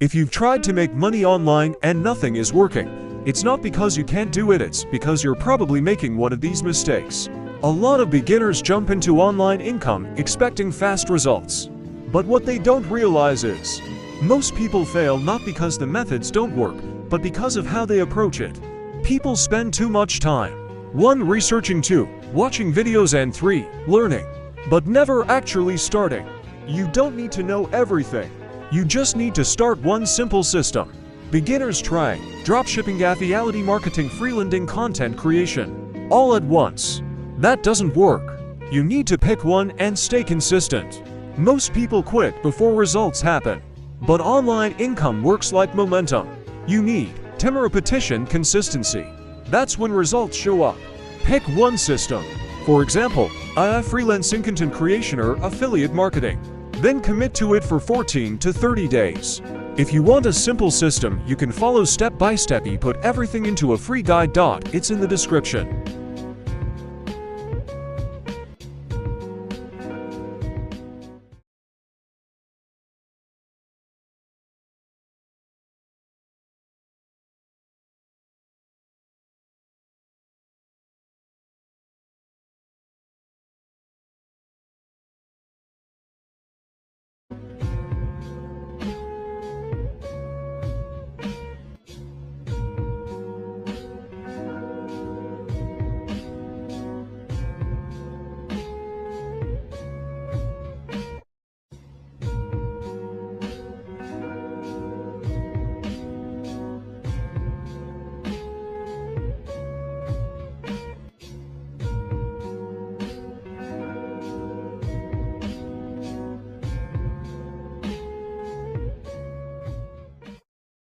If you've tried to make money online and nothing is working, it's not because you can't do it, it's because you're probably making one of these mistakes. A lot of beginners jump into online income expecting fast results. But what they don't realize is, most people fail not because the methods don't work, but because of how they approach it. People spend too much time. 1. Researching. 2. Watching videos. And 3. Learning. But never actually starting. You don't need to know everything. You just need to start one simple system. Beginners trying dropshipping, affiliate marketing, freelancing, content creation, all at once. That doesn't work. You need to pick one and stay consistent. Most people quit before results happen. But online income works like momentum. You need time, repetition, consistency. That's when results show up. Pick one system. For example, freelancing, content creation, or affiliate marketing. Then commit to it for 14 to 30 days. If you want a simple system you can follow step by step, put everything into a free guide. It's in the description.